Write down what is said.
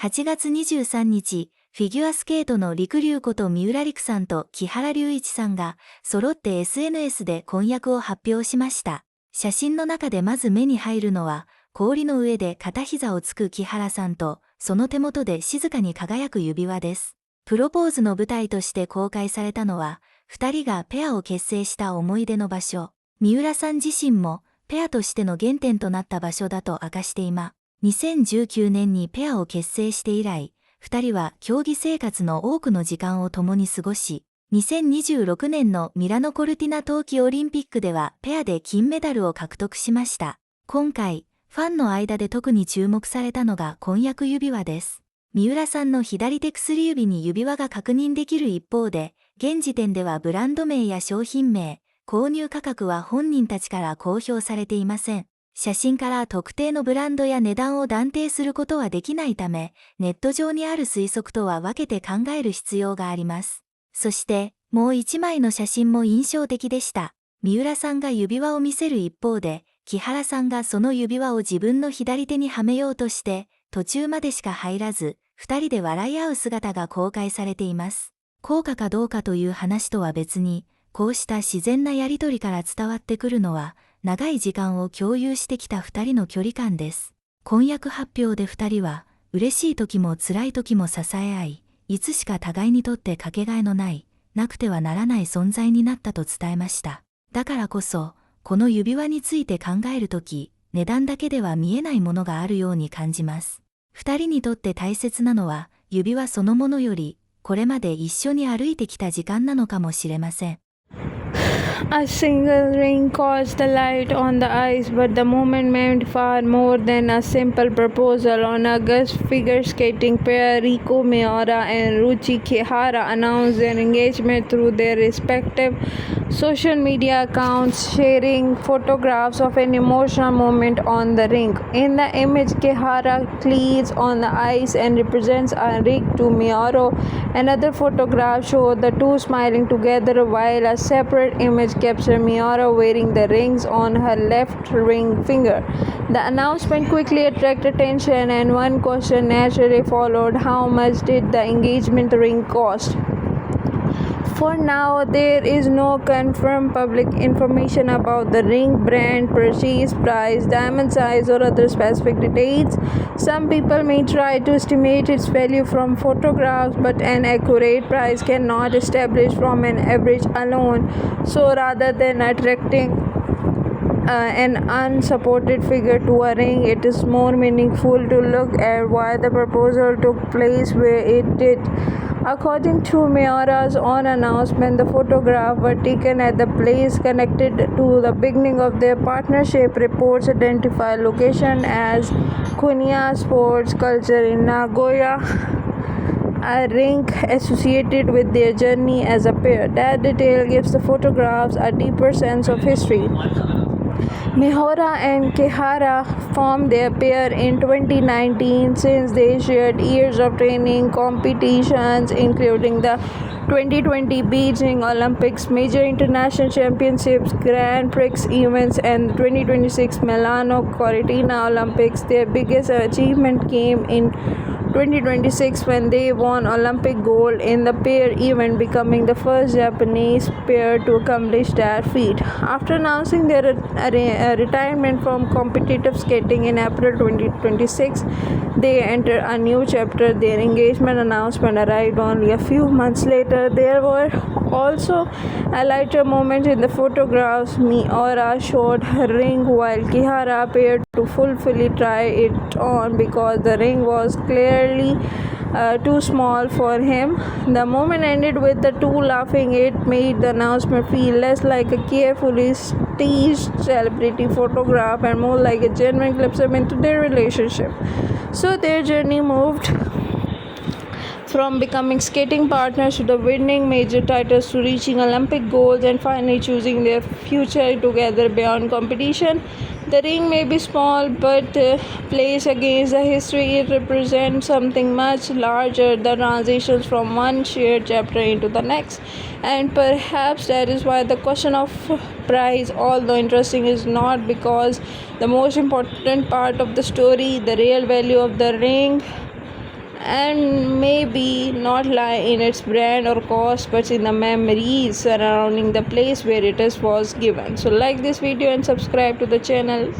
8月23日、フィギュアスケートの陸龍こと三浦璃来さんと木原龍一さんが、揃って SNS で婚約を発表しました。写真の中でまず目に入るのは、氷の上で片膝をつく木原さんと、その手元で静かに輝く指輪です。プロポーズの舞台として公開されたのは、二人がペアを結成した思い出の場所。三浦さん自身も、ペアとしての原点となった場所だと明かして2019年にペアを結成して以来、二人は競技生活の多くの時間を共に過ごし、2026年のミラノコルティナ冬季オリンピックではペアで金メダルを獲得しました。今回、ファンの間で特に注目されたのが婚約指輪です。三浦さんの左手薬指に指輪が確認できる一方で、現時点ではブランド名や商品名、購入価格は本人たちから公表されていません。写真から特定のブランドや値段を断定することはできないため、ネット上にある推測とは分けて考える必要があります。そして、もう一枚の写真も印象的でした。三浦さんが指輪を見せる一方で、木原さんがその指輪を自分の左手にはめようとして、途中までしか入らず、二人で笑い合う姿が公開されています。効果かどうかという話とは別に、こうした自然なやりとりから伝わってくるのは、長い時間を共有してきた二人の距離感です。婚約発表で二人は、嬉しい時も辛い時も支え合い、いつしか互いにとってかけがえのない、なくてはならない存在になったと伝えました。だからこそ、この指輪について考えるとき、値段だけでは見えないものがあるように感じます。二人にとって大切なのは、指輪そのものより、これまで一緒に歩いてきた時間なのかもしれません。A single ring caused the light on the ice, but the moment meant far more than a simple proposal. On August, figure skating pair Rico Miura and Ruchi Kihara announced their engagement through their respective social media accounts, sharing photographs of an emotional moment on the rink. In the image, Kihara cleats on the ice and represents a ring to Miura. Another photograph showed the two smiling together, while a separate image captured Miura wearing the rings on her left ring finger. The announcement quickly attracted attention, and one question naturally followed: how much did the engagement ring cost? For now, there is no confirmed public information about the ring brand, purchase price, diamond size, or other specific details. Some people may try to estimate its value from photographs, but an accurate price cannot establish from an average alone. So, rather than attracting an unsupported figure to a ring, it is more meaningful to look at why the proposal took place where it did. According to Miura's own announcement, the photographs were taken at the place connected to the beginning of their partnership. Reports identify location as Kunya Sports Culture in Nagoya, a rink associated with their journey as a pair. That detail gives the photographs a deeper sense of history. Mihora and Kihara formed their pair in 2019. Since they shared years of training, competitions including the 2020 Beijing Olympics, major international championships, Grand Prix events, and the 2026 Milano Cortina Olympics. Their biggest achievement came in 2026 when they won Olympic gold in the pair event, becoming the first Japanese pair to accomplish that feat. After announcing their retirement from competitive skating in April 2026, they enter a new chapter. Their engagement announcement arrived only a few months later. There were also a lighter moment in the photographs. Miura showed her ring while Kihara appeared to fully try it on because the ring was clearly too small for him. The moment ended with the two laughing. It made the announcement feel less like a carefully staged celebrity photograph and more like a genuine glimpse into their relationship. So their journey moved from becoming skating partners to the winning major titles to reaching Olympic goals and finally choosing their future together beyond competition. The ring may be small, but placed against the history, it represents something much larger, the transitions from one shared chapter into the next. And perhaps that is why the question of price, although interesting, is not because the most important part of the story. The real value of the ring and maybe not lie in its brand or cost, but in the memories surrounding the place where it is was given. So like this video and subscribe to the channel.